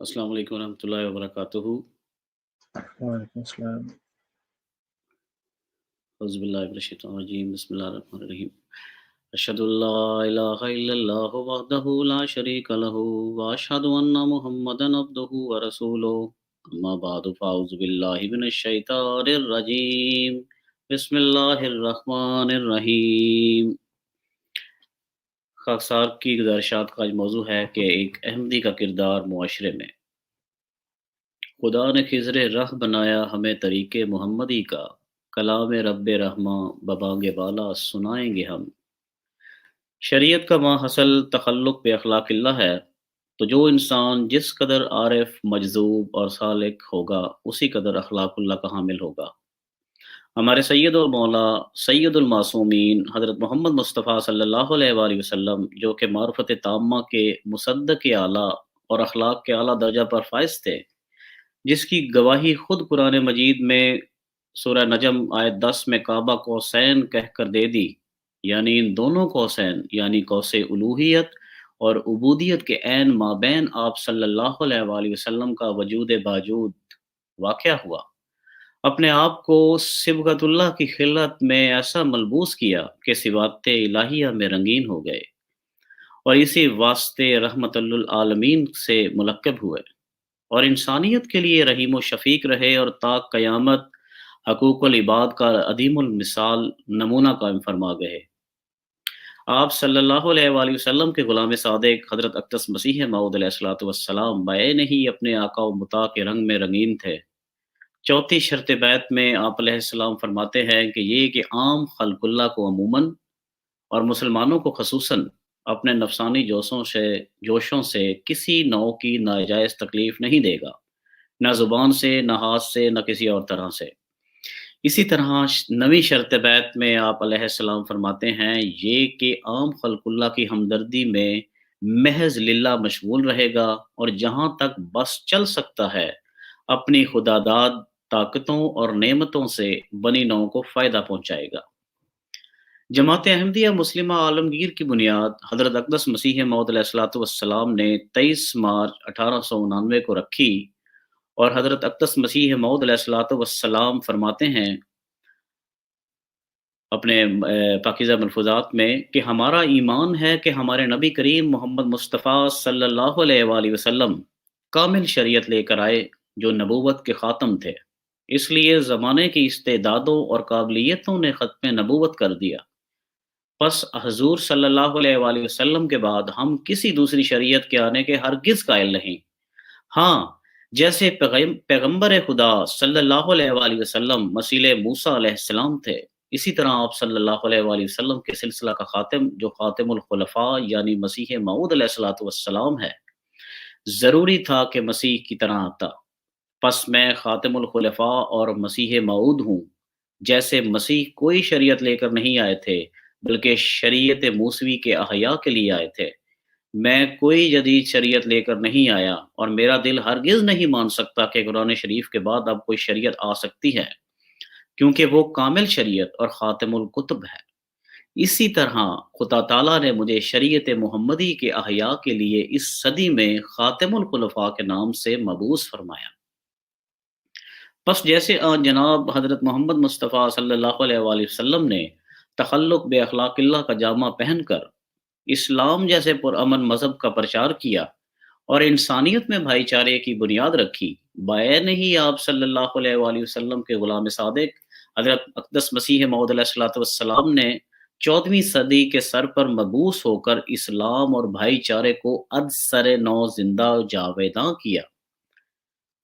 السلام علیکم ورحمۃ اللہ وبرکاتہ۔ وعلیکم السلام۔ اعوذ باللہ من الشیطان الرجیم، بسم اللہ الرحمن الرحیم۔ اشہد ان لا الہ الا اللہ وحدہ لا شریک لہ واشہد ان محمدا عبدہ ورسولہ، اما بعد فاعوذ باللہ من الشیطان الرجیم، بسم اللہ الرحمن الرحیم۔ خاکسار کی گزارشات کا آج موضوع ہے کہ ایک احمدی کا کردار معاشرے میں۔ خدا نے خضر راہ بنایا ہمیں طریق محمدی کا، کلام رب رحماں ببانگ بالا سنائیں گے ہم۔ شریعت کا ماحصل تخلق بے اخلاق اللہ ہے، تو جو انسان جس قدر عارف، مجذوب اور سالک ہوگا اسی قدر اخلاق اللہ کا حامل ہوگا۔ ہمارے سید و مولا سید المعصومین حضرت محمد مصطفیٰ صلی اللہ علیہ وآلہ وسلم، جو کہ معرفت تامہ کے مصدق اعلیٰ اور اخلاق کے اعلیٰ درجہ پر فائز تھے، جس کی گواہی خود قرآن مجید میں سورہ نجم آیت 10 میں کعبہ قوسین کہہ کر دے دی، یعنی ان دونوں قوسین یعنی قوس الوہیت اور عبودیت کے عین مابین آپ صلی اللہ علیہ وآلہ وسلم کا وجود باجود واقع ہوا۔ اپنے آپ کو صبغت اللہ کی خلت میں ایسا ملبوس کیا کہ صفات الہیہ میں رنگین ہو گئے اور اسی واسطے رحمت للعالمین سے ملقب ہوئے، اور انسانیت کے لیے رحیم و شفیق رہے اور تا قیامت حقوق العباد کا عدیم المثال نمونہ قائم فرما گئے۔ آپ صلی اللہ علیہ وآلہ وسلم کے غلام صادق حضرت اقدس مسیح موعود علیہ الصلوۃ والسلام بعین ہی اپنے آقا و مطاع کے رنگ میں رنگین تھے۔ چوتھی شرط بیعت میں آپ علیہ السلام فرماتے ہیں کہ یہ کہ عام خلق اللہ کو عموماً اور مسلمانوں کو خصوصاً اپنے نفسانی جوشوں سے کسی نوع کی ناجائز تکلیف نہیں دے گا، نہ زبان سے، نہ ہاتھ سے، نہ کسی اور طرح سے۔ اسی طرح نویں شرط بیعت میں آپ علیہ السلام فرماتے ہیں یہ کہ عام خلق اللہ کی ہمدردی میں محض للہ مشغول رہے گا، اور جہاں تک بس چل سکتا ہے اپنی خداداد طاقتوں اور نعمتوں سے بنی نوع کو فائدہ پہنچائے گا۔ جماعت احمدیہ مسلمہ عالمگیر کی بنیاد حضرت اقدس مسیح موعود علیہ الصلوۃ والسلام نے 23 مارچ 1899 کو رکھی، اور حضرت اقدس مسیح موعود علیہ الصلوۃ والسلام فرماتے ہیں اپنے پاکیزہ ملفوظات میں کہ ہمارا ایمان ہے کہ ہمارے نبی کریم محمد مصطفیٰ صلی اللہ علیہ وآلہ وسلم کامل شریعت لے کر آئے جو نبوت کے خاتم تھے، اس لیے زمانے کی استعدادوں اور قابلیتوں نے ختم نبوت کر دیا۔ پس حضور صلی اللہ علیہ وآلہ وسلم کے بعد ہم کسی دوسری شریعت کے آنے کے ہرگز قائل نہیں۔ ہاں، جیسے پیغمبر خدا صلی اللہ علیہ وآلہ وسلم مسیح موسیٰ علیہ السلام تھے، اسی طرح آپ صلی اللہ علیہ وآلہ وسلم کے سلسلہ کا خاتم جو خاتم الخلفاء یعنی مسیح موعود علیہ الصلوۃ والسلام ہے، ضروری تھا کہ مسیح کی طرح آتا۔ پس میں خاتم الخلفاء اور مسیح موعود ہوں۔ جیسے مسیح کوئی شریعت لے کر نہیں آئے تھے بلکہ شریعت موسوی کے احیاء کے لیے آئے تھے، میں کوئی جدید شریعت لے کر نہیں آیا، اور میرا دل ہرگز نہیں مان سکتا کہ قرآن شریف کے بعد اب کوئی شریعت آ سکتی ہے، کیونکہ وہ کامل شریعت اور خاتم الکتب ہے۔ اسی طرح خدا تعالیٰ نے مجھے شریعت محمدی کے احیاء کے لیے اس صدی میں خاتم الخلفاء کے نام سے مبعوث فرمایا۔ پس جیسے آن جناب حضرت محمد مصطفیٰ صلی اللہ علیہ وآلہ وسلم نے تخلق بے اخلاق اللہ کا جامہ پہن کر اسلام جیسے پرامن مذہب کا پرچار کیا اور انسانیت میں بھائی چارے کی بنیاد رکھی، بعین ہی آپ صلی اللہ علیہ وآلہ وسلم کے غلام صادق حضرت اقدس مسیح موعود علیہ الصلوۃ والسلام نے 14ویں صدی کے سر پر مبعوث ہو کر اسلام اور بھائی چارے کو از سر نو زندہ جاویداں کیا،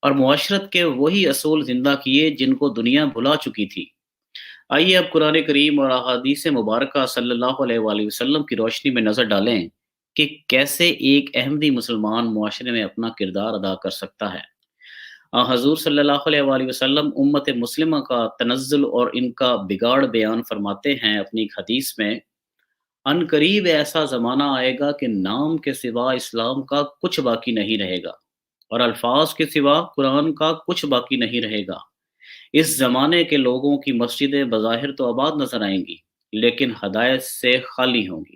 اور معاشرت کے وہی اصول زندہ کیے جن کو دنیا بھلا چکی تھی۔ آئیے اب قرآن کریم اور احادیث مبارکہ صلی اللہ علیہ وآلہ وسلم کی روشنی میں نظر ڈالیں کہ کیسے ایک احمدی مسلمان معاشرے میں اپنا کردار ادا کر سکتا ہے۔ حضور صلی اللہ علیہ وآلہ وسلم امت مسلمہ کا تنزل اور ان کا بگاڑ بیان فرماتے ہیں اپنی ایک حدیث میں، ان قریب ایسا زمانہ آئے گا کہ نام کے سوا اسلام کا کچھ باقی نہیں رہے گا، اور الفاظ کے سوا قرآن کا کچھ باقی نہیں رہے گا۔ اس زمانے کے لوگوں کی مسجدیں بظاہر تو آباد نظر آئیں گی، لیکن ہدایت سے خالی ہوں گی۔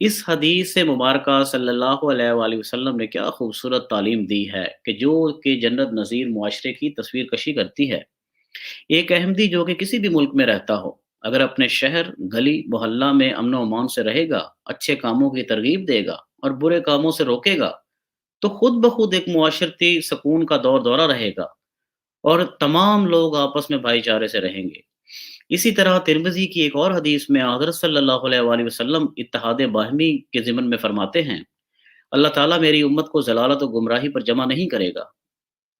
اس حدیث سے مبارکہ صلی اللہ علیہ وآلہ وسلم نے کیا خوبصورت تعلیم دی ہے کہ جو کہ جنت نظیر معاشرے کی تصویر کشی کرتی ہے۔ ایک احمدی جو کہ کسی بھی ملک میں رہتا ہو، اگر اپنے شہر، گلی، محلہ میں امن و امان سے رہے گا، اچھے کاموں کی ترغیب دے گا اور برے کاموں سے روکے گا، تو خود بخود ایک معاشرتی سکون کا دورہ رہے گا اور تمام لوگ آپس میں بھائی چارے سے رہیں گے۔ اسی طرح ترمذی کی ایک اور حدیث میں حضرت صلی اللہ علیہ وآلہ وسلم اتحاد باہمی کے ضمن میں فرماتے ہیں، اللہ تعالیٰ میری امت کو ضلالت و گمراہی پر جمع نہیں کرے گا۔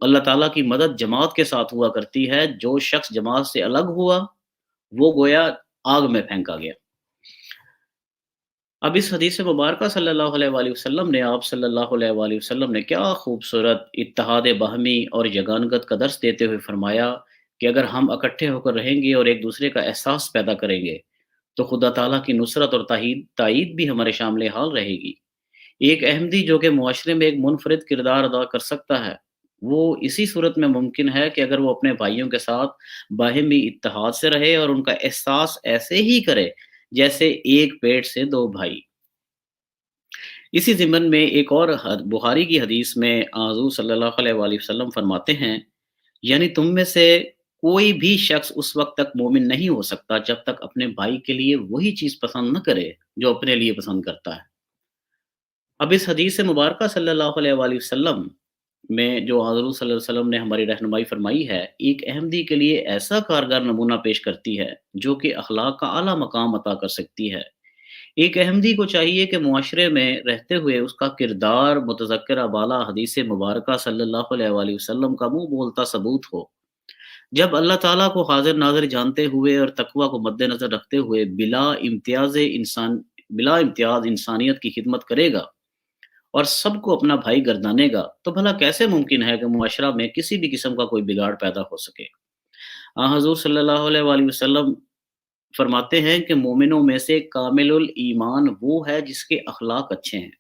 اللہ تعالیٰ کی مدد جماعت کے ساتھ ہوا کرتی ہے، جو شخص جماعت سے الگ ہوا وہ گویا آگ میں پھینکا گیا۔ اب اس حدیث مبارکہ صلی اللہ علیہ وآلہ وسلم نے آپ صلی اللہ علیہ وآلہ وسلم نے کیا خوبصورت اتحاد باہمی اور یگانگت کا درس دیتے ہوئے فرمایا کہ اگر ہم اکٹھے ہو کر رہیں گے اور ایک دوسرے کا احساس پیدا کریں گے تو خدا تعالیٰ کی نصرت اور تائید بھی ہمارے شامل حال رہے گی۔ ایک احمدی جو کہ معاشرے میں ایک منفرد کردار ادا کر سکتا ہے، وہ اسی صورت میں ممکن ہے کہ اگر وہ اپنے بھائیوں کے ساتھ باہمی اتحاد سے رہے اور ان کا احساس ایسے ہی کرے جیسے ایک پیٹ سے دو بھائی۔ اسی ضمن میں ایک اور بخاری کی حدیث میں حضور صلی اللہ علیہ وآلہ وسلم فرماتے ہیں، یعنی تم میں سے کوئی بھی شخص اس وقت تک مومن نہیں ہو سکتا جب تک اپنے بھائی کے لیے وہی چیز پسند نہ کرے جو اپنے لیے پسند کرتا ہے۔ اب اس حدیث مبارکہ صلی اللہ علیہ وآلہ وسلم میں جو حضور صلی اللہ علیہ وسلم نے ہماری رہنمائی فرمائی ہے، ایک احمدی کے لیے ایسا کارگر نمونہ پیش کرتی ہے جو کہ اخلاق کا اعلیٰ مقام عطا کر سکتی ہے۔ ایک احمدی کو چاہیے کہ معاشرے میں رہتے ہوئے اس کا کردار متذکرہ بالا حدیث مبارکہ صلی اللہ علیہ وآلہ وسلم کا منہ بولتا ثبوت ہو۔ جب اللہ تعالیٰ کو حاضر ناظر جانتے ہوئے اور تقوی کو مد نظر رکھتے ہوئے بلا امتیاز انسانیت کی خدمت کرے گا اور سب کو اپنا بھائی گردانے گا، تو بھلا کیسے ممکن ہے کہ معاشرہ میں کسی بھی قسم کا کوئی بگاڑ پیدا ہو سکے؟ حضور صلی اللہ علیہ وآلہ وسلم فرماتے ہیں کہ مومنوں میں سے کامل الایمان وہ ہے جس کے اخلاق اچھے ہیں۔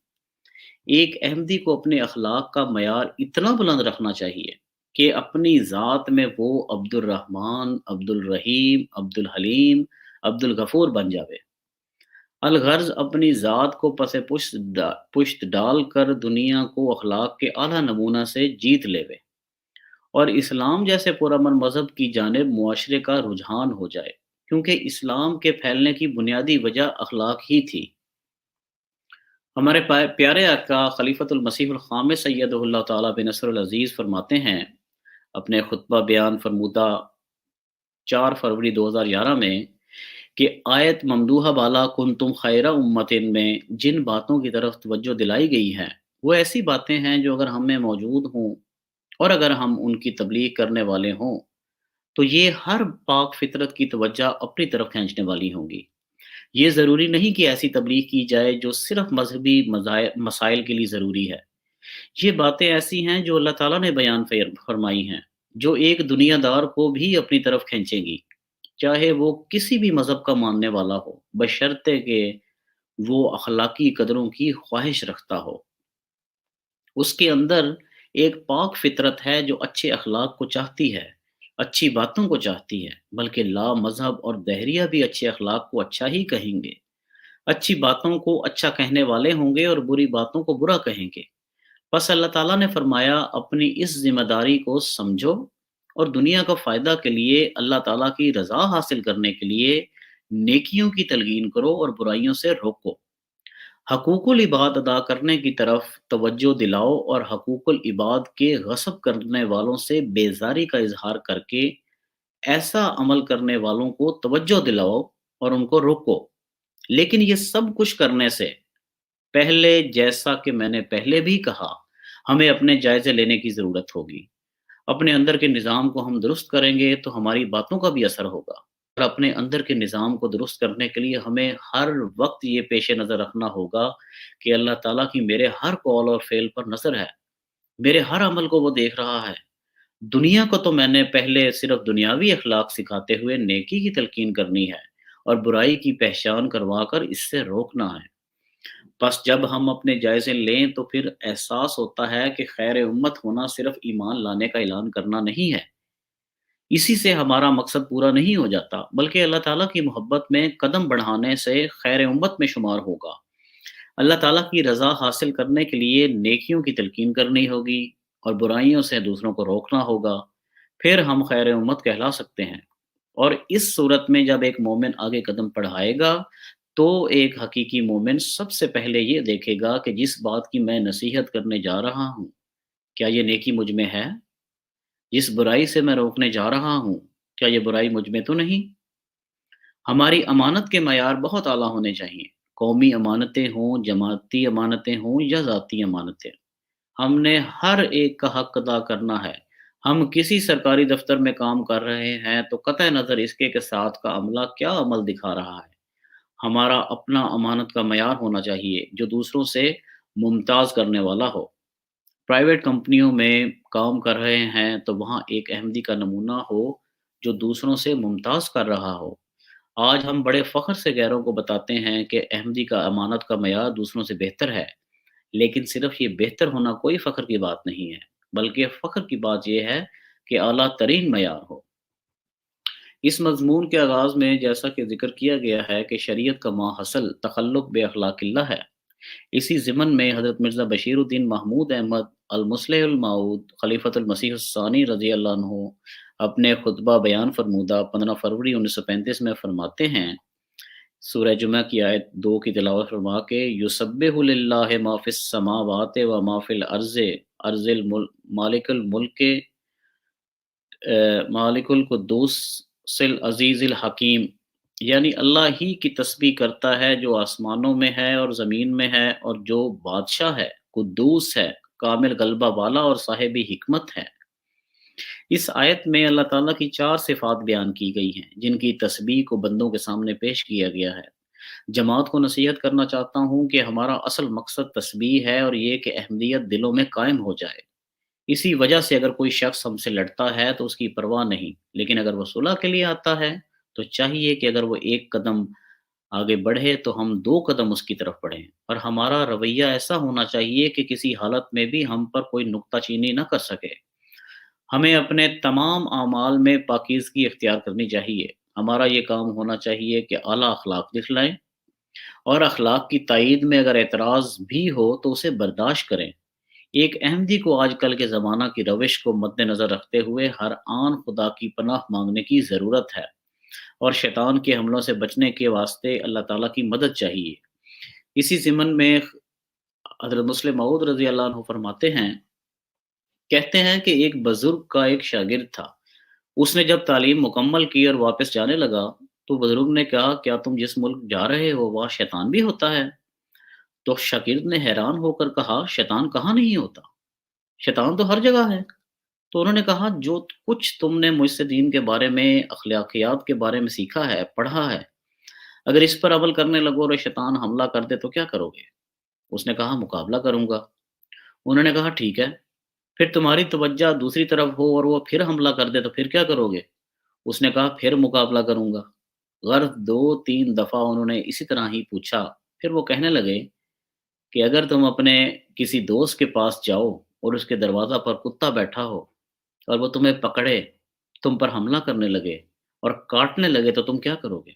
ایک احمدی کو اپنے اخلاق کا معیار اتنا بلند رکھنا چاہیے کہ اپنی ذات میں وہ عبد الرحمن، عبد الرحیم، عبد الحلیم، عبد الغفور بن جاوے۔ الغرض اپنی ذات کو پشت ڈال کر دنیا کو اخلاق کے اعلیٰ نمونہ سے جیت لیوے اور اسلام جیسے پرامن مذہب کی جانب معاشرے کا رجحان ہو جائے، کیونکہ اسلام کے پھیلنے کی بنیادی وجہ اخلاق ہی تھی۔ ہمارے پیارے آقا خلیفۃ المسیح الخامس سید اللہ تعالیٰ بنصر العزیز فرماتے ہیں اپنے خطبہ بیان فرمودہ 4 فروری 2011 میں کہ آیت ممدوحہ بالا کنتم خیر امتن میں جن باتوں کی طرف توجہ دلائی گئی ہے وہ ایسی باتیں ہیں جو اگر ہم میں موجود ہوں اور اگر ہم ان کی تبلیغ کرنے والے ہوں تو یہ ہر پاک فطرت کی توجہ اپنی طرف کھینچنے والی ہوں گی۔ یہ ضروری نہیں کہ ایسی تبلیغ کی جائے جو صرف مذہبی مسائل کے لیے ضروری ہے۔ یہ باتیں ایسی ہیں جو اللہ تعالیٰ نے بیان فرمائی ہیں، جو ایک دنیا دار کو بھی اپنی طرف کھینچیں گی، چاہے وہ کسی بھی مذہب کا ماننے والا ہو، بشرطے کہ وہ اخلاقی قدروں کی خواہش رکھتا ہو۔ اس کے اندر ایک پاک فطرت ہے جو اچھے اخلاق کو چاہتی ہے، اچھی باتوں کو چاہتی ہے، بلکہ لا مذہب اور دہریہ بھی اچھے اخلاق کو اچھا ہی کہیں گے، اچھی باتوں کو اچھا کہنے والے ہوں گے اور بری باتوں کو برا کہیں گے۔ بس اللہ تعالیٰ نے فرمایا اپنی اس ذمہ داری کو سمجھو اور دنیا کا فائدہ کے لیے، اللہ تعالیٰ کی رضا حاصل کرنے کے لیے نیکیوں کی تلقین کرو اور برائیوں سے روکو۔ حقوق العباد ادا کرنے کی طرف توجہ دلاؤ اور حقوق العباد کے غصب کرنے والوں سے بیزاری کا اظہار کر کے ایسا عمل کرنے والوں کو توجہ دلاؤ اور ان کو روکو۔ لیکن یہ سب کچھ کرنے سے پہلے، جیسا کہ میں نے پہلے بھی کہا، ہمیں اپنے جائزے لینے کی ضرورت ہوگی۔ اپنے اندر کے نظام کو ہم درست کریں گے تو ہماری باتوں کا بھی اثر ہوگا، اور اپنے اندر کے نظام کو درست کرنے کے لیے ہمیں ہر وقت یہ پیش نظر رکھنا ہوگا کہ اللہ تعالیٰ کی میرے ہر قول اور فعل پر نظر ہے، میرے ہر عمل کو وہ دیکھ رہا ہے۔ دنیا کو تو میں نے پہلے صرف دنیاوی اخلاق سکھاتے ہوئے نیکی کی تلقین کرنی ہے اور برائی کی پہچان کروا کر اس سے روکنا ہے۔ بس جب ہم اپنے جائزے لیں تو پھر احساس ہوتا ہے کہ خیر امت ہونا صرف ایمان لانے کا اعلان کرنا نہیں ہے۔ اسی سے ہمارا مقصد پورا نہیں ہو جاتا، بلکہ اللہ تعالیٰ کی محبت میں قدم بڑھانے سے خیر امت میں شمار ہوگا۔ اللہ تعالیٰ کی رضا حاصل کرنے کے لیے نیکیوں کی تلقین کرنی ہوگی اور برائیوں سے دوسروں کو روکنا ہوگا، پھر ہم خیر امت کہلا سکتے ہیں۔ اور اس صورت میں جب ایک مومن آگے قدم بڑھائے گا تو ایک حقیقی مومن سب سے پہلے یہ دیکھے گا کہ جس بات کی میں نصیحت کرنے جا رہا ہوں، کیا یہ نیکی مجھ میں ہے؟ جس برائی سے میں روکنے جا رہا ہوں، کیا یہ برائی مجھ میں تو نہیں؟ ہماری امانت کے معیار بہت اعلیٰ ہونے چاہیے، قومی امانتیں ہوں، جماعتی امانتیں ہوں یا ذاتی امانتیں۔ ہم نے ہر ایک کا حق ادا کرنا ہے۔ ہم کسی سرکاری دفتر میں کام کر رہے ہیں تو قطع نظر اس کے ساتھ کا عملہ کیا عمل دکھا رہا ہے، ہمارا اپنا امانت کا معیار ہونا چاہیے جو دوسروں سے ممتاز کرنے والا ہو۔ پرائیویٹ کمپنیوں میں کام کر رہے ہیں تو وہاں ایک احمدی کا نمونہ ہو جو دوسروں سے ممتاز کر رہا ہو۔ آج ہم بڑے فخر سے غیروں کو بتاتے ہیں کہ احمدی کا امانت کا معیار دوسروں سے بہتر ہے، لیکن صرف یہ بہتر ہونا کوئی فخر کی بات نہیں ہے، بلکہ فخر کی بات یہ ہے کہ اعلیٰ ترین معیار ہو۔ اس مضمون کے آغاز میں جیسا کہ ذکر کیا گیا ہے کہ شریعت کا ماحصل تخلق بے اخلاق اللہ ہے، اسی ضمن میں حضرت مرزا بشیر الدین محمود احمد المصلح الموعود خلیفۃ المسیح الثانی رضی اللہ عنہ اپنے خطبہ بیان فرمودہ 15 فروری 1935 میں فرماتے ہیں، سورہ جمعہ کی آیت 2 کی تلاوت فرما کے یسبح للہ ما فی السماوات و ما فی الارض ارض مالک الملک مالک القدوس العزیز الحکیم، یعنی اللہ ہی کی تسبیح کرتا ہے جو آسمانوں میں ہے اور زمین میں ہے، اور جو بادشاہ ہے، قدوس ہے، کامل غلبہ والا اور صاحب حکمت ہے۔ اس آیت میں اللہ تعالیٰ کی 4 صفات بیان کی گئی ہیں جن کی تسبیح کو بندوں کے سامنے پیش کیا گیا ہے۔ جماعت کو نصیحت کرنا چاہتا ہوں کہ ہمارا اصل مقصد تسبیح ہے اور یہ کہ احمدیت دلوں میں قائم ہو جائے۔ اسی وجہ سے اگر کوئی شخص ہم سے لڑتا ہے تو اس کی پرواہ نہیں، لیکن اگر وہ صلح کے لیے آتا ہے تو چاہیے کہ اگر وہ ایک قدم آگے بڑھے تو ہم 2 قدم اس کی طرف بڑھیں، اور ہمارا رویہ ایسا ہونا چاہیے کہ کسی حالت میں بھی ہم پر کوئی نکتہ چینی نہ کر سکے۔ ہمیں اپنے تمام اعمال میں پاکیزگی اختیار کرنی چاہیے۔ ہمارا یہ کام ہونا چاہیے کہ اعلیٰ اخلاق دکھلائیں، اور اخلاق کی تائید میں اگر اعتراض بھی ہو تو اسے برداشت کریں۔ ایک احمدی کو آج کل کے زمانہ کی روش کو مد نظر رکھتے ہوئے ہر آن خدا کی پناہ مانگنے کی ضرورت ہے، اور شیطان کے حملوں سے بچنے کے واسطے اللہ تعالیٰ کی مدد چاہیے۔ اسی ضمن میں حضرت مسلم موعود رضی اللہ عنہ فرماتے ہیں، کہتے ہیں کہ ایک بزرگ کا ایک شاگرد تھا، اس نے جب تعلیم مکمل کی اور واپس جانے لگا تو بزرگ نے کہا، کیا تم جس ملک جا رہے ہو وہاں شیطان بھی ہوتا ہے؟ تو شاگرد نے حیران ہو کر کہا، شیطان کہاں نہیں ہوتا، شیطان تو ہر جگہ ہے۔ تو انہوں نے کہا، جو کچھ تم نے مجھ سے دین کے بارے میں، اخلاقیات کے بارے میں سیکھا ہے، پڑھا ہے، اگر اس پر عمل کرنے لگو اور شیطان حملہ کر دے تو کیا کرو گے؟ اس نے کہا، مقابلہ کروں گا۔ انہوں نے کہا، ٹھیک ہے، پھر تمہاری توجہ دوسری طرف ہو اور وہ پھر حملہ کر دے تو پھر کیا کرو گے؟ اس نے کہا، پھر مقابلہ کروں گا۔ غرض 2-3 دفعہ انہوں نے اسی طرح ہی پوچھا، پھر وہ کہنے لگے کہ اگر تم اپنے کسی دوست کے پاس جاؤ اور اس کے دروازہ پر کتا بیٹھا ہو اور وہ تمہیں پکڑے، تم پر حملہ کرنے لگے اور کاٹنے لگے تو تم کیا کرو گے؟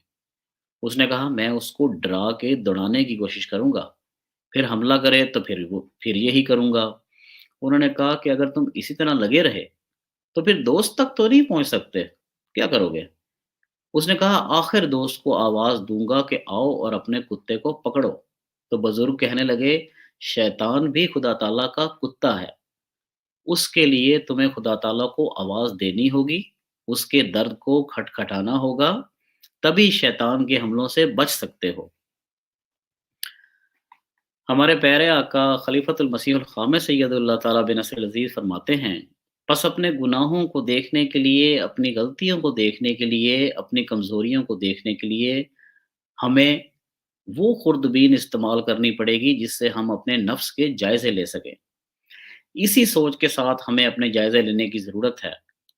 اس نے کہا، میں اس کو ڈرا کے دوڑانے کی کوشش کروں گا، پھر حملہ کرے تو پھر یہی کروں گا۔ انہوں نے کہا کہ اگر تم اسی طرح لگے رہے تو پھر دوست تک تو نہیں پہنچ سکتے، کیا کرو گے؟ اس نے کہا، آخر دوست کو آواز دوں گا کہ آؤ اور اپنے کتے کو پکڑو۔ تو بزرگ کہنے لگے، شیطان بھی خدا تعالیٰ کا کتا ہے، اس کے لیے تمہیں خدا تعالیٰ کو آواز دینی ہوگی، اس کے درد کو کھٹکھٹانا ہوگا، تبھی شیطان کے حملوں سے بچ سکتے ہو۔ ہمارے پیارے آقا خلیفۃ المسیح الخامس سید اللہ تعالیٰ بن نصر العزیز فرماتے ہیں، پس اپنے گناہوں کو دیکھنے کے لیے، اپنی غلطیوں کو دیکھنے کے لیے، اپنی کمزوریوں کو دیکھنے کے لیے ہمیں وہ خوردبین استعمال کرنی پڑے گی جس سے ہم اپنے نفس کے جائزے لے سکیں۔ اسی سوچ کے ساتھ ہمیں اپنے جائزے لینے کی ضرورت ہے۔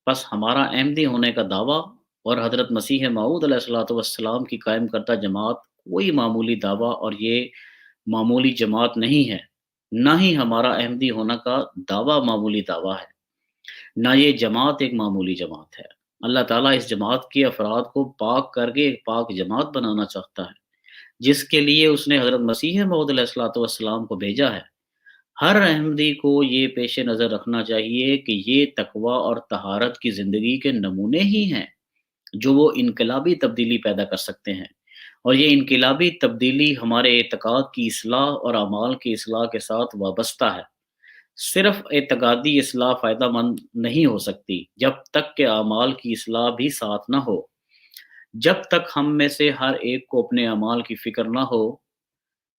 بس ہمارا احمدی ہونے کا دعویٰ اور حضرت مسیح موعود علیہ الصلوۃ والسلام کی قائم کردہ جماعت کوئی معمولی دعویٰ اور یہ معمولی جماعت نہیں ہے، نہ ہی ہمارا احمدی ہونا کا دعویٰ معمولی دعویٰ ہے، نہ یہ جماعت ایک معمولی جماعت ہے۔ اللہ تعالیٰ اس جماعت کے افراد کو پاک کر کے ایک پاک جماعت بنانا چاہتا ہے جس کے لیے اس نے حضرت مسیح موعود علیہ الصلوۃ والسلام کو بھیجا ہے۔ ہر احمدی کو یہ پیش نظر رکھنا چاہیے کہ یہ تقوی اور طہارت کی زندگی کے نمونے ہی ہیں جو وہ انقلابی تبدیلی پیدا کر سکتے ہیں، اور یہ انقلابی تبدیلی ہمارے اعتقاد کی اصلاح اور اعمال کی اصلاح کے ساتھ وابستہ ہے۔ صرف اعتقادی اصلاح فائدہ مند نہیں ہو سکتی جب تک کہ اعمال کی اصلاح بھی ساتھ نہ ہو۔ جب تک ہم میں سے ہر ایک کو اپنے اعمال کی فکر نہ ہو،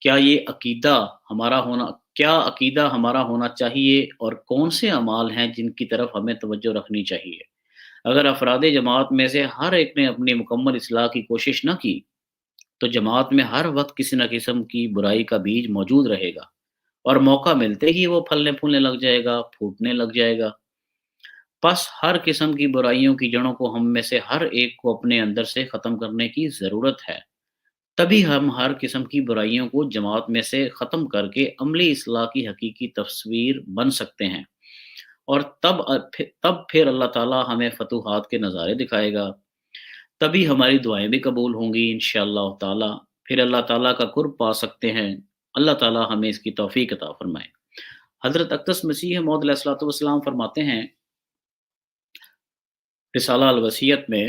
کیا یہ عقیدہ ہمارا ہونا کیا عقیدہ ہمارا ہونا چاہیے اور کون سے اعمال ہیں جن کی طرف ہمیں توجہ رکھنی چاہیے۔ اگر افراد جماعت میں سے ہر ایک نے اپنی مکمل اصلاح کی کوشش نہ کی، تو جماعت میں ہر وقت کسی نہ قسم کی برائی کا بیج موجود رہے گا، اور موقع ملتے ہی وہ پھلنے پھولنے لگ جائے گا، پھوٹنے لگ جائے گا۔ پس ہر قسم کی برائیوں کی جڑوں کو ہم میں سے ہر ایک کو اپنے اندر سے ختم کرنے کی ضرورت ہے۔ تبھی ہم ہر قسم کی برائیوں کو جماعت میں سے ختم کر کے عملی اصلاح کی حقیقی تصویر بن سکتے ہیں، اور تب پھر اللہ تعالیٰ ہمیں فتوحات کے نظارے دکھائے گا۔ تبھی ہماری دعائیں بھی قبول ہوں گی انشاءاللہ تعالیٰ، پھر اللہ تعالیٰ کا قرب پا سکتے ہیں۔ اللہ تعالیٰ ہمیں اس کی توفیق عطا فرمائے۔ حضرت اقدس مسیح موعود علیہ الصلوۃ والسلام فرماتے ہیں رسالہ الوصیت میں،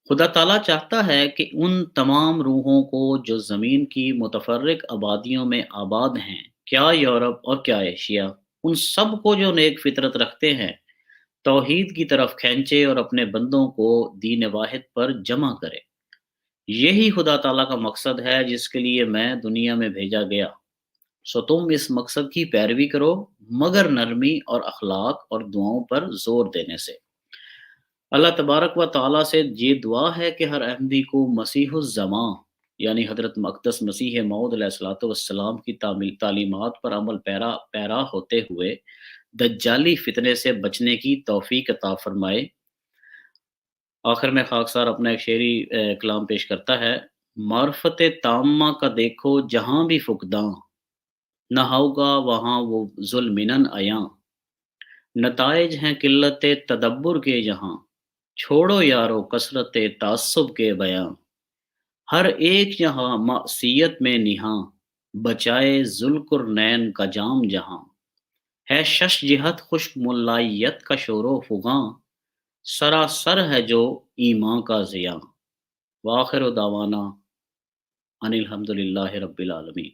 خدا تعالیٰ چاہتا ہے کہ ان تمام روحوں کو جو زمین کی متفرق آبادیوں میں آباد ہیں، کیا یورپ اور کیا ایشیا، ان سب کو جو نیک فطرت رکھتے ہیں، توحید کی طرف کھینچے اور اپنے بندوں کو دین واحد پر جمع کرے۔ یہی خدا تعالیٰ کا مقصد ہے جس کے لیے میں دنیا میں بھیجا گیا، سو تم اس مقصد کی پیروی کرو، مگر نرمی اور اخلاق اور دعاؤں پر زور دینے سے۔ اللہ تبارک و تعالیٰ سے یہ دعا ہے کہ ہر احمدی کو مسیح الزماں یعنی حضرت مقدس مسیح موعود علیہ الصلوۃ والسلام کی تعلیمات پر عمل پیرا ہوتے ہوئے دجالی فتنے سے بچنے کی توفیق عطا فرمائے۔ آخر میں خاکسار اپنا ایک شعری کلام پیش کرتا ہے: معرفت تامہ کا دیکھو جہاں بھی فقداں، نہ ہوگا وہاں وہ ظلمنن عیاں، نتائج ہیں قلت تدبر کے جہاں، چھوڑو یارو کثرت تعصب کے بیاں، ہر ایک یہاں معصیت میں نہاں، بچائے ذوالقرنین کا جام جہاں، ہے شش جہت خشک ملائیت کا شور و فغاں، سراسر ہے جو ایمان کا ضیاں۔ وآخر دعوانا ان الحمد للہ رب العالمین۔